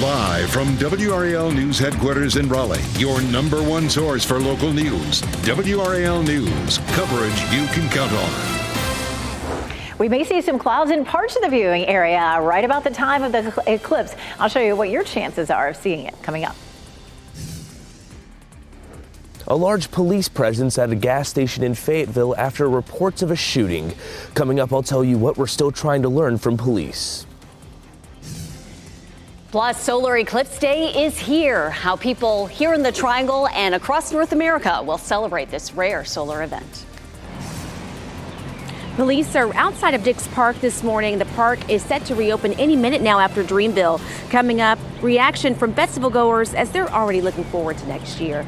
Live from WRAL News Headquarters in Raleigh, your number one source for local news. WRAL News, coverage you can count on. We may see some clouds in parts of the viewing area right about the time of the eclipse. I'll show you what your chances are of seeing it coming up. A large police presence at a gas station in Fayetteville after reports of a shooting. Coming up, I'll tell you what we're still trying to learn from police. Plus, solar eclipse day is here. How people here in the Triangle and across North America will celebrate this rare solar event. Police are outside of Dix Park this morning. The park is set to reopen any minute now after Dreamville. Coming up, reaction from festival goers as they're already looking forward to next year.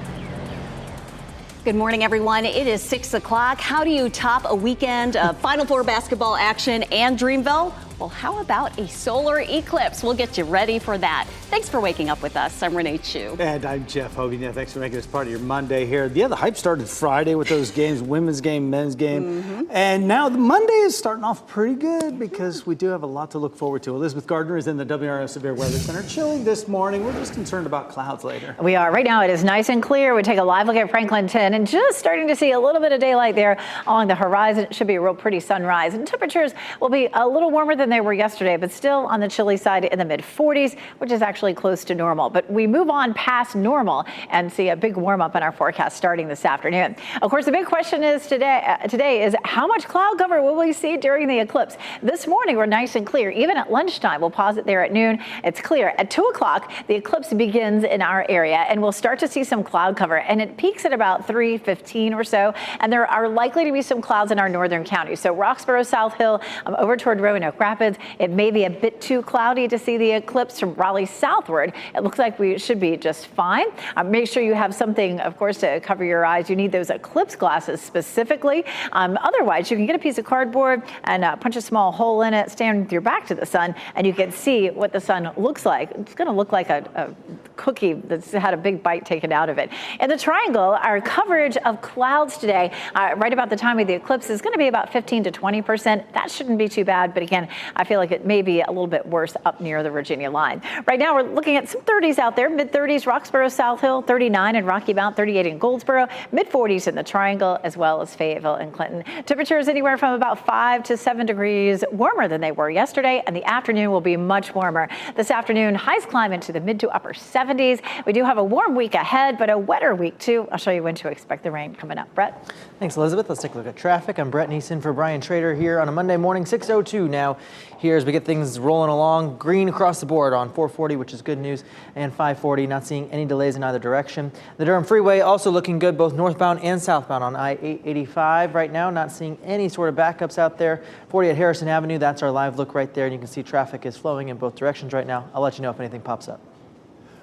Good morning, everyone. It is 6 o'clock. How do you top a weekend of Final Four basketball action and Dreamville? Well, how about a solar eclipse? We'll get you ready for that. Thanks for waking up with us. I'm Renee Chu. And I'm Jeff Hogan. Yeah, thanks for making this part of your Monday here. Yeah, the hype started Friday with those games, women's game, men's game. And now the Monday is starting off pretty good because we do have a lot to look forward to. Elizabeth Gardner is in the WRAL Severe Weather Center. Chilly this morning. We're just concerned about clouds later. We are. Right now it is nice and clear. We take a live look at Franklin 10 and just starting to see a little bit of daylight there along the horizon. It should be a real pretty sunrise. And temperatures will be a little warmer than they were yesterday, but still on the chilly side in the mid 40s, which is actually close to normal. But we move on past normal and see a big warm up in our forecast starting this afternoon. Of course, the big question is today is how much cloud cover will we see during the eclipse? This morning, we're nice and clear. Even at lunchtime, we'll pause it there at noon. It's clear. At 2 o'clock, the eclipse begins in our area and we'll start to see some cloud cover, and it peaks at about 3:15 or so. And there are likely to be some clouds in our northern counties. So Roxborough, South Hill, over toward Roanoke Rapids. It may be a bit too cloudy to see the eclipse from Raleigh southward. It looks like we should be just fine. Make sure you have something, of course, to cover your eyes. You need those eclipse glasses specifically. Otherwise, you can get a piece of cardboard and punch a small hole in it, stand with your back to the sun, and you can see what the sun looks like. It's going to look like a cookie that's had a big bite taken out of it. In the Triangle, our coverage of clouds today, right about the time of the eclipse, is going to be about 15 to 20%. That shouldn't be too bad, but again, I feel like it may be a little bit worse up near the Virginia line. Right now, we're looking at some 30s out there, mid-30s, Roxborough, South Hill, 39 in Rocky Mount, 38 in Goldsboro, mid-40s in the Triangle, as well as Fayetteville and Clinton. Temperatures anywhere from about 5 to 7 degrees warmer than they were yesterday, and the afternoon will be much warmer. This afternoon, highs climb into the mid to upper 70s. We do have a warm week ahead, but a wetter week too. I'll show you when to expect the rain coming up. Brett? Thanks, Elizabeth. Let's take a look at traffic. I'm Brett Neeson for Brian Trader here on a Monday morning, 6:02 now. Here as we get things rolling along, green across the board on 440, which is good news, and 540, not seeing any delays in either direction. The Durham Freeway also looking good, both northbound and southbound on I-885 right now, not seeing any sort of backups out there. 40 at Harrison Avenue, that's our live look right there, and you can see traffic is flowing in both directions right now. I'll let you know if anything pops up.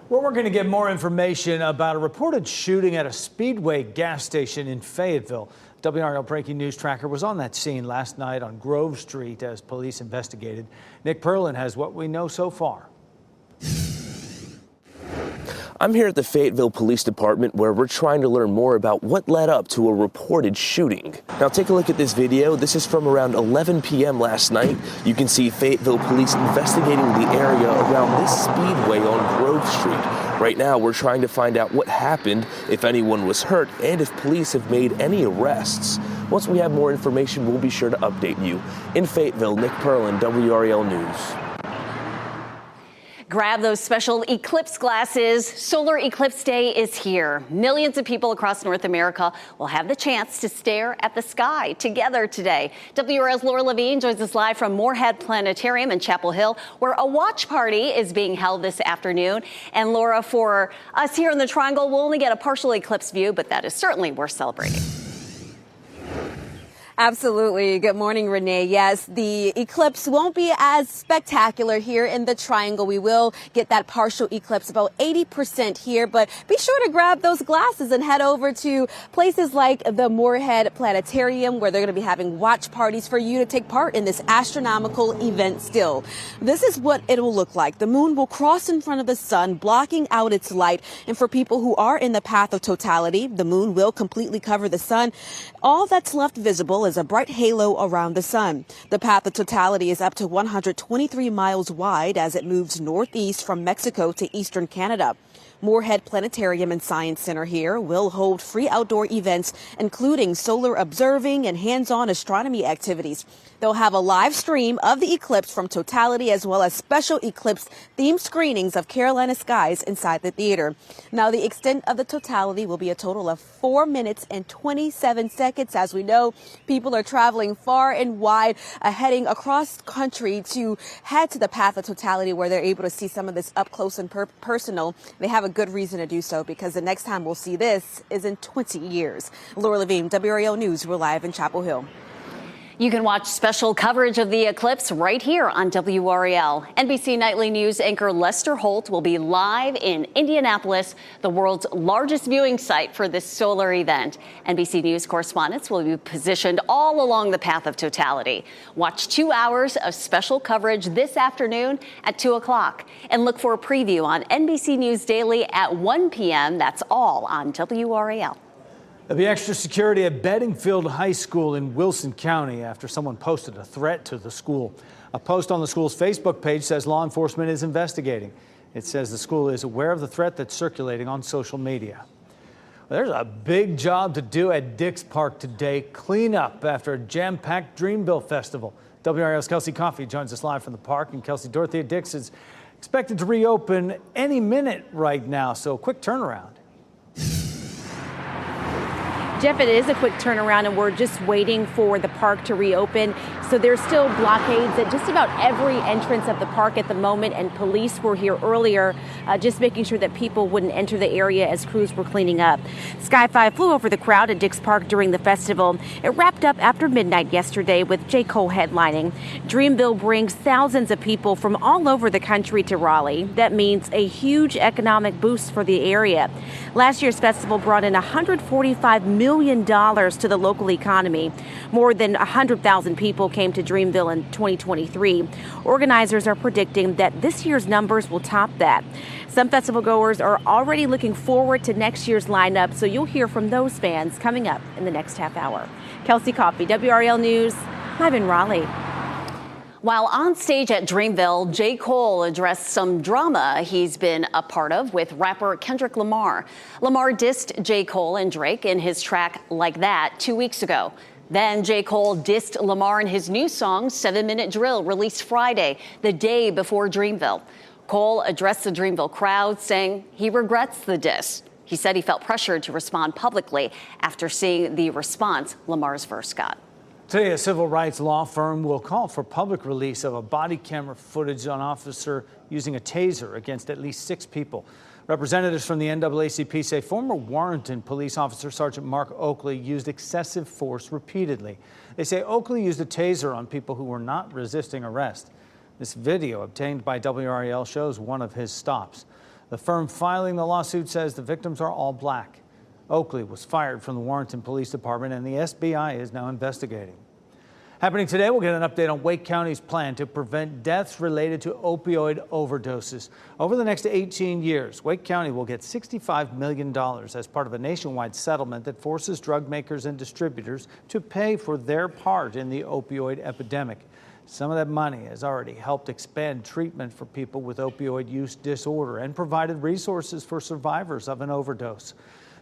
Well, we're going to get more information about a reported shooting at a Speedway gas station in Fayetteville. WRAL Breaking News Tracker was on that scene last night on Grove Street as police investigated. Nick Perlin has what we know so far. I'm here at the Fayetteville Police Department where we're trying to learn more about what led up to a reported shooting. Now take a look at this video. This is from around 11 p.m. last night. You can see Fayetteville police investigating the area around this speedway on Grove Street. Right now we're trying to find out what happened, if anyone was hurt, and if police have made any arrests. Once we have more information, we'll be sure to update you. In Fayetteville, Nick Perlin, WRAL News. Grab those special eclipse glasses. Solar eclipse day is here. Millions of people across North America will have the chance to stare at the sky together today. WRAL's Laura Levine joins us live from Moorhead Planetarium in Chapel Hill, where a watch party is being held this afternoon. And Laura, for us here in the Triangle, we'll only get a partial eclipse view, but that is certainly worth celebrating. Absolutely. Good morning, Renee. Yes, the eclipse won't be as spectacular here in the Triangle. We will get that partial eclipse, about 80% here, but be sure to grab those glasses and head over to places like the Moorhead Planetarium, where they're going to be having watch parties for you to take part in this astronomical event still. This is what it will look like. The moon will cross in front of the sun, blocking out its light. And for people who are in the path of totality, the moon will completely cover the sun. All that's left visible WRAL is a bright halo around the sun. The path of totality is up to 123 miles wide as it moves northeast from Mexico to eastern Canada. Moorhead Planetarium and Science Center here will hold free outdoor events, including solar observing and hands-on astronomy activities. They'll have a live stream of the eclipse from totality, as well as special eclipse-themed screenings of Carolina skies inside the theater. Now, the extent of the totality will be a total of 4 minutes and 27 seconds. As we know, people are traveling far and wide, heading across country to head to the path of totality, where they're able to see some of this up close and personal. They have a good reason to do so, because the next time we'll see this is in 20 years. Laura Levine, WRAL News. We're live in Chapel Hill. You can watch special coverage of the eclipse right here on WRAL. NBC Nightly News anchor Lester Holt will be live in Indianapolis, the world's largest viewing site for this solar event. NBC News correspondents will be positioned all along the path of totality. Watch 2 hours of special coverage this afternoon at 2 o'clock. And look for a preview on NBC News Daily at 1 p.m. That's all on WRAL. There'll be extra security at Bedingfield High School in Wilson County after someone posted a threat to the school. A post on the school's Facebook page says law enforcement is investigating. It says the school is aware of the threat that's circulating on social media. Well, there's a big job to do at Dix Park today. Clean up after a jam-packed Dreamville festival. WRAL's Kelsey Coffey joins us live from the park. And Kelsey, Dorothea Dix is expected to reopen any minute right now, so quick turnaround. Jeff, it is a quick turnaround, and we're just waiting for the park to reopen. So there's still blockades at just about every entrance of the park at the moment, and police were here earlier just making sure that people wouldn't enter the area as crews were cleaning up. Sky 5 flew over the crowd at Dix Park during the festival. It wrapped up after midnight yesterday with J. Cole headlining. Dreamville brings thousands of people from all over the country to Raleigh. That means a huge economic boost for the area. Last year's festival brought in $145 million to the local economy. More than 100,000 people came to Dreamville in 2023. Organizers are predicting that this year's numbers will top that. Some festival goers are already looking forward to next year's lineup, so you'll hear from those fans coming up in the next half hour. Kelsey Coffey, WRAL News, live in Raleigh. While on stage at Dreamville, J. Cole addressed some drama he's been a part of with rapper Kendrick Lamar. Lamar dissed J. Cole and Drake in his track Like That 2 weeks ago. Then J. Cole dissed Lamar in his new song, 7 Minute Drill, released Friday, the day before Dreamville. Cole addressed the Dreamville crowd, saying he regrets the diss. He said he felt pressured to respond publicly after seeing the response Lamar's verse got. Today, a civil rights law firm will call for public release of a body camera footage on an officer using a taser against at least 6 people. Representatives from the NAACP say former Warrenton police officer Sergeant Mark Oakley used excessive force repeatedly. They say Oakley used a taser on people who were not resisting arrest. This video obtained by WRAL shows one of his stops. The firm filing the lawsuit says the victims are all black. Oakley was fired from the Warrenton Police Department, and the SBI is now investigating. Happening today, we'll get an update on Wake County's plan to prevent deaths related to opioid overdoses. Over the next 18 years, Wake County will get $65 million as part of a nationwide settlement that forces drug makers and distributors to pay for their part in the opioid epidemic. Some of that money has already helped expand treatment for people with opioid use disorder and provided resources for survivors of an overdose.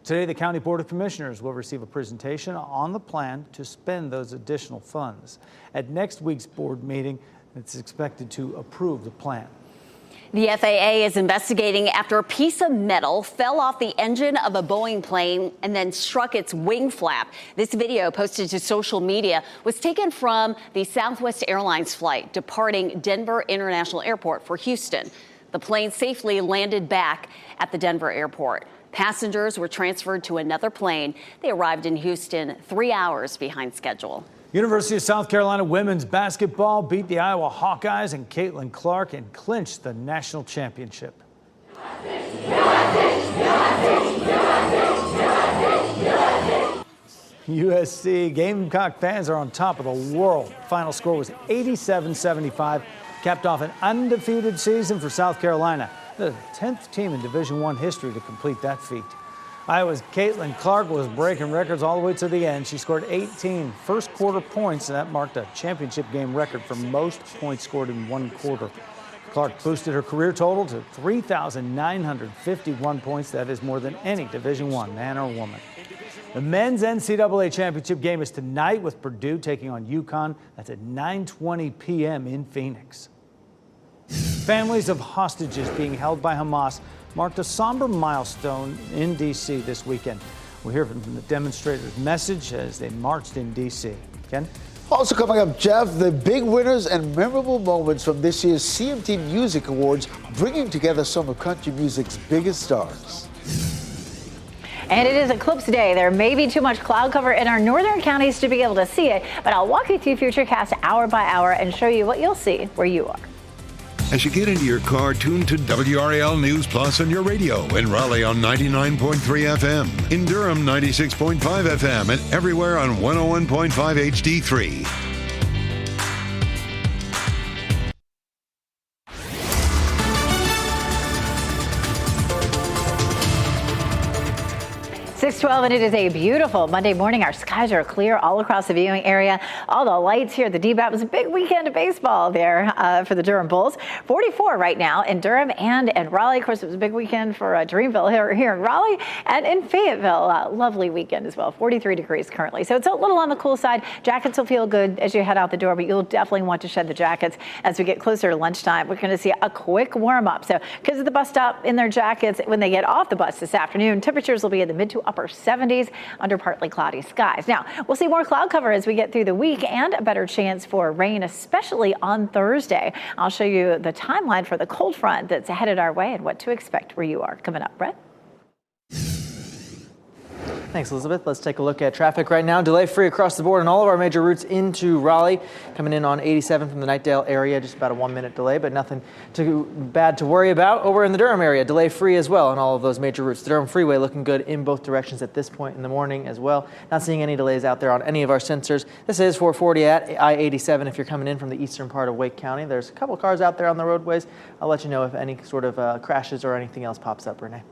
Today, the County Board of Commissioners will receive a presentation on the plan to spend those additional funds. At next week's board meeting, it's expected to approve the plan. The FAA is investigating after a piece of metal fell off the engine of a Boeing plane and then struck its wing flap. This video, posted to social media, was taken from the Southwest Airlines flight departing Denver International Airport for Houston. The plane safely landed back at the Denver airport. Passengers were transferred to another plane. They arrived in Houston 3 hours behind schedule. University of South Carolina women's basketball beat the Iowa Hawkeyes and Caitlin Clark and clinched the national championship. USC Gamecock fans are on top of the world. Final score was 87-75, capped off an undefeated season for South Carolina. The 10th team in Division I history to complete that feat. Iowa's Caitlin Clark was breaking records all the way to the end. She scored 18 first quarter points, and that marked a championship game record for most points scored in one quarter. Clark boosted her career total to 3,951 points. That is more than any Division I man or woman. The men's NCAA championship game is tonight with Purdue taking on UConn. That's at 9:20 p.m. in Phoenix. Families of hostages being held by Hamas marked a somber milestone in D.C. this weekend. We'll hear from the demonstrators' message as they marched in D.C. Ken? Also coming up, Jeff, the big winners and memorable moments from this year's CMT Music Awards, bringing together some of country music's biggest stars. And it is Eclipse Day. There may be too much cloud cover in our northern counties to be able to see it, but I'll walk you through Futurecast hour by hour and show you what you'll see where you are. As you get into your car, tune to WRAL News Plus on your radio. In Raleigh on 99.3 FM. In Durham, 96.5 FM. And everywhere on 101.5 HD3. 6:12, and it is a beautiful Monday morning. Our skies are clear all across the viewing area. All the lights here at the DBAT. It was a big weekend of baseball there for the Durham Bulls. 44 right now in Durham and in Raleigh. Of course, it was a big weekend for Dreamville here in Raleigh and in Fayetteville. Lovely weekend as well. 43 degrees currently. So it's a little on the cool side. Jackets will feel good as you head out the door, but you'll definitely want to shed the jackets as we get closer to lunchtime. We're going to see a quick warm up. So kids at the bus stop in their jackets when they get off the bus this afternoon. Temperatures will be in the mid to upper 70s under partly cloudy skies. Now, we'll see more cloud cover as we get through the week and a better chance for rain, especially on Thursday. I'll show you the timeline for the cold front that's headed our way and what to expect where you are. Coming up, Brett. Thanks, Elizabeth. Let's take a look at traffic right now. Delay free across the board on all of our major routes into Raleigh. Coming in on 87 from the Knightdale area, just about a 1-minute delay, but nothing too bad to worry about. Over in the Durham area, delay free as well on all of those major routes. The Durham Freeway looking good in both directions at this point in the morning as well. Not seeing any delays out there on any of our sensors. This is 440 at I-87 if you're coming in from the eastern part of Wake County. There's a couple cars out there on the roadways. I'll let you know if any sort of crashes or anything else pops up, Renee.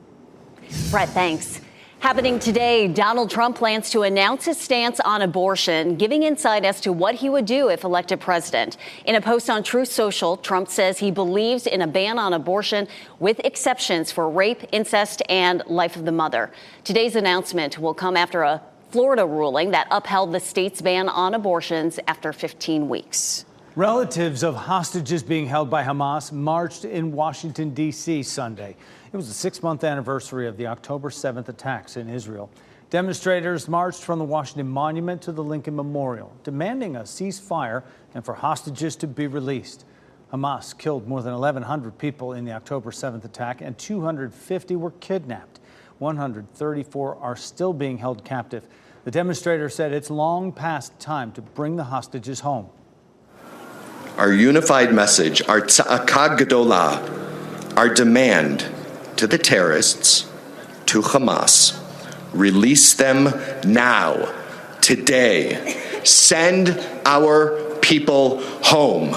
Brett, thanks. Happening today, Donald Trump plans to announce his stance on abortion, giving insight as to what he would do if elected president. In a post on Truth Social, Trump says he believes in a ban on abortion with exceptions for rape, incest, and life of the mother. Today's announcement will come after a Florida ruling that upheld the state's ban on abortions after 15 weeks. Relatives of hostages being held by Hamas marched in Washington, D.C. Sunday. It was the 6-month anniversary of the October 7th attacks in Israel. Demonstrators marched from the Washington Monument to the Lincoln Memorial, demanding a ceasefire and for hostages to be released. Hamas killed more than 1,100 people in the October 7th attack, and 250 were kidnapped. 134 are still being held captive. The demonstrators said it's long past time to bring the hostages home. Our unified message, our tza'aka gedola, our demand to the terrorists, to Hamas, release them now, today. Send our people home.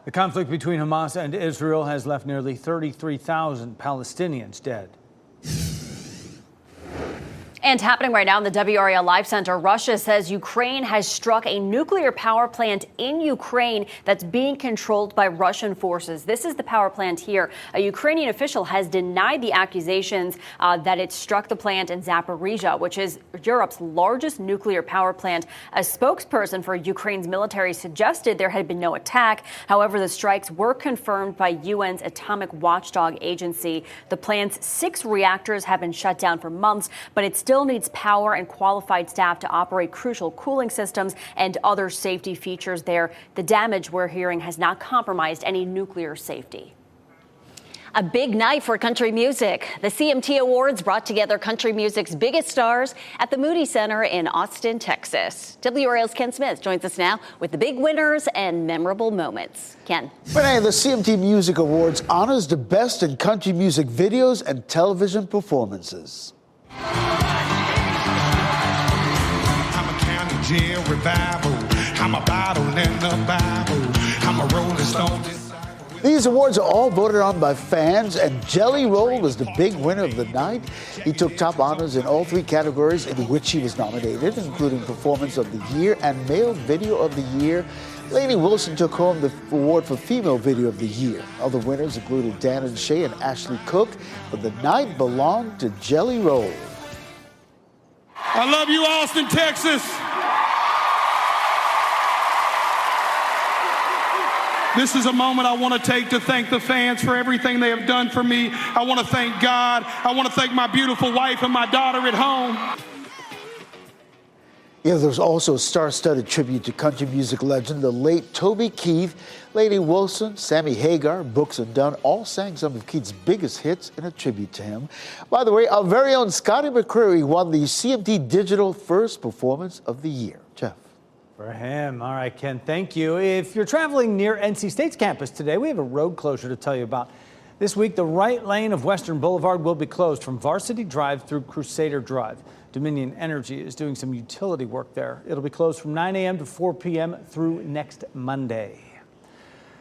The conflict between Hamas and Israel has left nearly 33,000 Palestinians dead. And happening right now in the WRAL Live Center, Russia says Ukraine has struck a nuclear power plant in Ukraine that's being controlled by Russian forces. This is the power plant here. A Ukrainian official has denied the accusations that it struck the plant in Zaporizhia, which is Europe's largest nuclear power plant. A spokesperson for Ukraine's military suggested there had been no attack. However, the strikes were confirmed by UN's atomic watchdog agency. The plant's 6 reactors have been shut down for months, but it still needs power and qualified staff to operate crucial cooling systems and other safety features there. The damage we're hearing has not compromised any nuclear safety. A big night for country music. The CMT Awards brought together country music's biggest stars at the Moody Center in Austin, Texas. WRAL's Ken Smith joins us now with the big winners and memorable moments. Ken. Renee, the CMT Music Awards honors the best in country music videos and television performances. I'm a county jail revival. I'm a bottle in the Bible. I'm a rolling stone. These awards are all voted on by fans, and Jelly Roll was the big winner of the night. He took top honors in all 3 categories in which he was nominated, including Performance of the Year and Male Video of the Year. Lainey Wilson took home the award for Female Video of the Year. Other winners included Dan and Shay and Ashley Cook, but the night belonged to Jelly Roll. I love you, Austin, Texas. This is a moment I want to take to thank the fans for everything they have done for me. I want to thank God. I want to thank my beautiful wife and my daughter at home. Yeah, there was also a star-studded tribute to country music legend, the late Toby Keith. Lainey Wilson, Sammy Hagar, Brooks and Dunn all sang some of Keith's biggest hits in a tribute to him. By the way, our very own Scotty McCreery won the CMT Digital First Performance of the Year. Jeff. For him. All right, Ken, thank you. If you're traveling near NC State's campus today, we have a road closure to tell you about. This week, the right lane of Western Boulevard will be closed from Varsity Drive through Crusader Drive. Dominion Energy is doing some utility work there. It'll be closed from 9 a.m. to 4 p.m. through next Monday.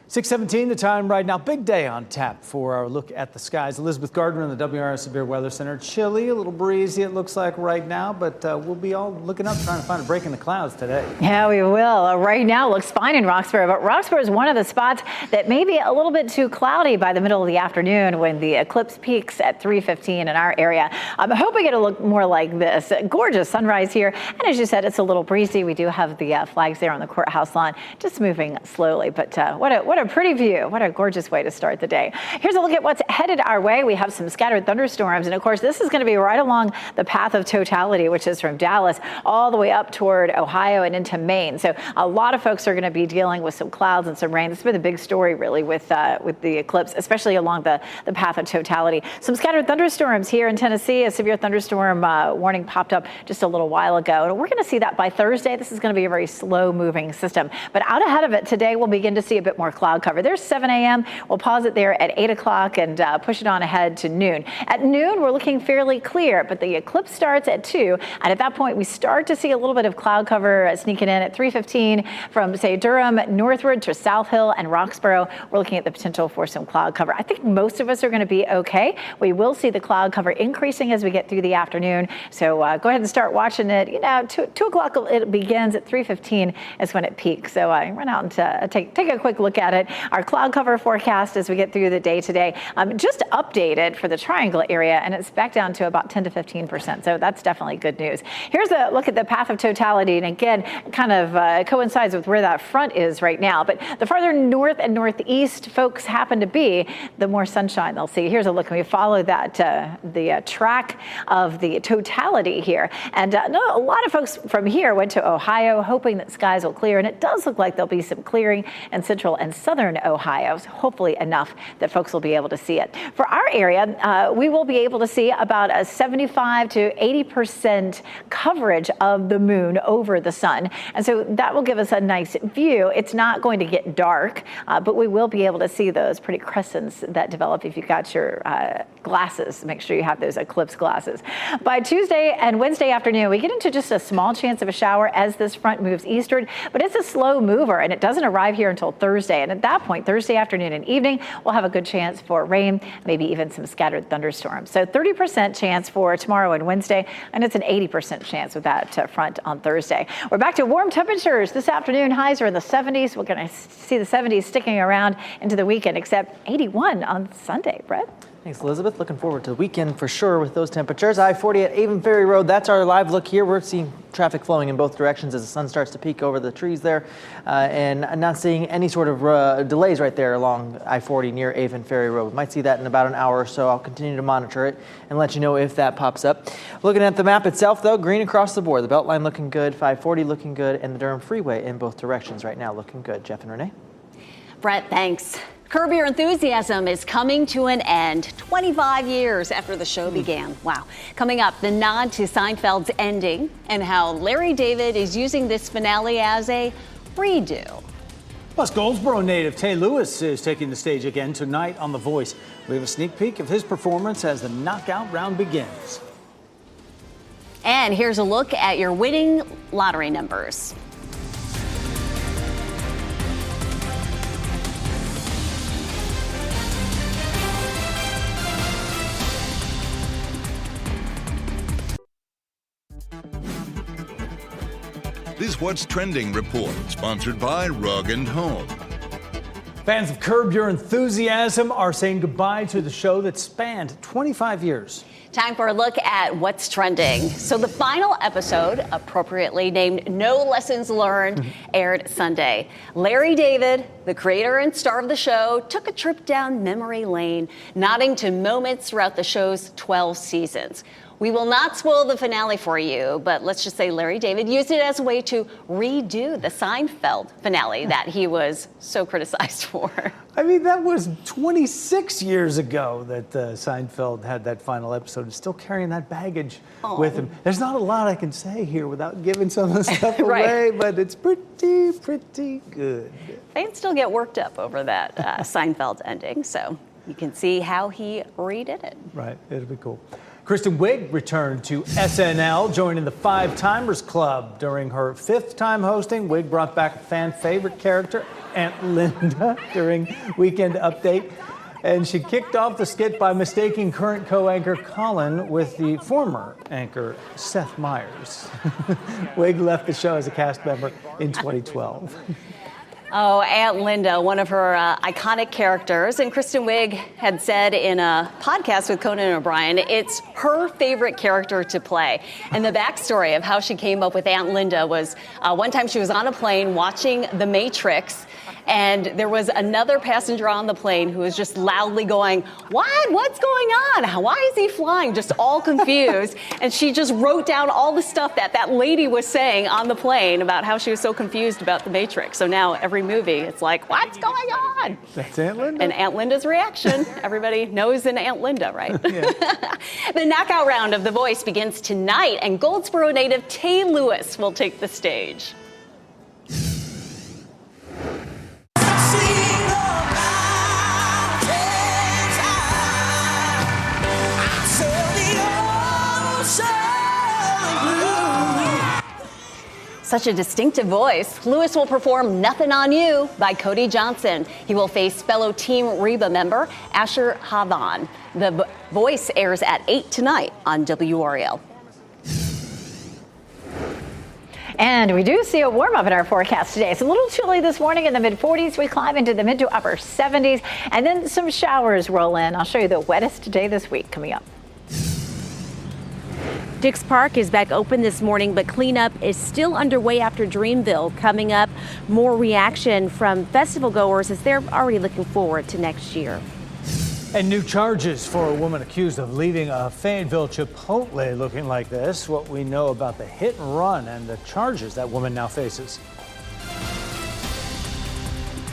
6:17 the time right now. Big day on tap for our look at the skies. Elizabeth Gardner in the WRAL Severe Weather Center. Chilly, a little breezy it looks like right now, but we'll be all looking up trying to find a break in the clouds today. Yeah, we will. Right now looks fine in Roxborough, but Roxborough is one of the spots that may be a little bit too cloudy by the middle of the afternoon when the eclipse peaks at 3:15 in our area. I'm hoping it'll look more like this. Gorgeous sunrise here, and as you said, it's a little breezy. We do have the flags there on the courthouse lawn, just moving slowly, but what a pretty view. What a gorgeous way to start the day. Here's a look at what's headed our way. We have some scattered thunderstorms, and of course, this is going to be right along the path of totality, which is from Dallas all the way up toward Ohio and into Maine. So a lot of folks are going to be dealing with some clouds and some rain. This has been the big story, really, with the eclipse, especially along the path of totality. Some scattered thunderstorms here in Tennessee. A severe thunderstorm warning popped up just a little while ago, and we're going to see that by Thursday. This is going to be a very slow-moving system, but out ahead of it today, we'll begin to see a bit more cloud cover. There's 7 a.m. We'll pause it there at 8 o'clock and push it on ahead to noon. At noon, we're looking fairly clear, but the eclipse starts at 2, and at that point, we start to see a little bit of cloud cover sneaking in at 3:15 from, say, Durham northward to South Hill and Roxborough. We're looking at the potential for some cloud cover. I think most of us are going to be okay. We will see the cloud cover increasing as we get through the afternoon, so go ahead and start watching it. 2 o'clock it begins. At 3:15 is when it peaks, so run out and take a quick look at it. Our cloud cover forecast as we get through the day today, just updated for the Triangle area, and it's back down to about 10 to 15%. So that's definitely good news. Here's a look at the path of totality, and again, kind of coincides with where that front is right now. But the farther north and northeast folks happen to be, the more sunshine they'll see. Here's a look, and we follow that the track of the totality here. And a lot of folks from here went to Ohio, hoping that skies will clear, and it does look like there'll be some clearing in central and southern Ohio, so hopefully enough that folks will be able to see it. For our area, we will be able to see about a 75 to 80% coverage of the moon over the sun, and so that will give us a nice view. It's not going to get dark, but we will be able to see those pretty crescents that develop if you've got your glasses. Make sure you have those eclipse glasses. By Tuesday and Wednesday afternoon, we get into just a small chance of a shower as this front moves eastward, but it's a slow mover, and it doesn't arrive here until Thursday. And at that point, Thursday afternoon and evening, we'll have a good chance for rain, maybe even some scattered thunderstorms. So 30% chance for tomorrow and Wednesday, and it's an 80% chance with that front on Thursday. We're back to warm temperatures this afternoon. Highs are in the 70s. We're going to see the 70s sticking around into the weekend, except 81 on Sunday. Brett? Thanks, Elizabeth. Looking forward to the weekend for sure with those temperatures. I-40 at Avon Ferry Road. That's our live look here. We're seeing traffic flowing in both directions as the sun starts to peek over the trees there, and not seeing any sort of delays right there along I-40 near Avon Ferry Road. We might see that in about an hour or so. I'll continue to monitor it and let you know if that pops up. Looking at the map itself, though, green across the board. The Beltline looking good, 540 looking good, and the Durham Freeway in both directions right now looking good. Jeff and Renee? Brett, thanks. Curb Your Enthusiasm is coming to an end 25 years after the show began. Wow. Coming up, the nod to Seinfeld's ending and how Larry David is using this finale as a redo. Plus, Goldsboro native Tay Lewis is taking the stage again tonight on The Voice. We have a sneak peek of his performance as the knockout round begins. And here's a look at your winning lottery numbers. This What's Trending report, sponsored by Rug & Home. Fans of Curb Your Enthusiasm are saying goodbye to the show that spanned 25 years. Time for a look at what's trending. So the final episode, appropriately named No Lessons Learned, aired Sunday. Larry David, the creator and star of the show, took a trip down memory lane, nodding to moments throughout the show's 12 seasons. We will not spoil the finale for you, but let's just say Larry David used it as a way to redo the Seinfeld finale that he was so criticized for. I mean, that was 26 years ago that Seinfeld had that final episode. He's still carrying that baggage with him. There's not a lot I can say here without giving some of the stuff away, but it's pretty good. Fans still get worked up over that Seinfeld ending, so you can see how he redid it. Right, it'll be cool. Kristen Wiig returned to SNL, joining the Five Timers Club. During her 5th time hosting, Wiig brought back fan favorite character, Aunt Linda, during Weekend Update. And she kicked off the skit by mistaking current co-anchor Colin with the former anchor, Seth Meyers. Wiig left the show as a cast member in 2012. Oh, Aunt Linda, one of her iconic characters. And Kristen Wiig had said in a podcast with Conan O'Brien, it's her favorite character to play. And the backstory of how she came up with Aunt Linda was one time she was on a plane watching The Matrix, and there was another passenger on the plane who was just loudly going, "What? What's going on? Why is he flying?" Just all confused. And she just wrote down all the stuff that lady was saying on the plane about how she was so confused about The Matrix. So now every movie, it's like, what's going on? That's Aunt Linda. And Aunt Linda's reaction. Everybody knows an Aunt Linda, right? The knockout round of The Voice begins tonight, and Goldsboro native Tay Lewis will take the stage. Such a distinctive voice. Lewis will perform Nothing on You by Cody Johnson. He will face fellow Team Reba member Asher Havan. The Voice airs at 8 tonight on WRAL. And we do see a warm up in our forecast today. It's a little chilly this morning in the mid-40s. We climb into the mid to upper 70s, and then some showers roll in. I'll show you the wettest day this week coming up. Dix Park is back open this morning, but cleanup is still underway after Dreamville. Coming up, more reaction from festival goers as they're already looking forward to next year. And new charges for a woman accused of leaving a Fayetteville Chipotle looking like this. What we know about the hit and run and the charges that woman now faces.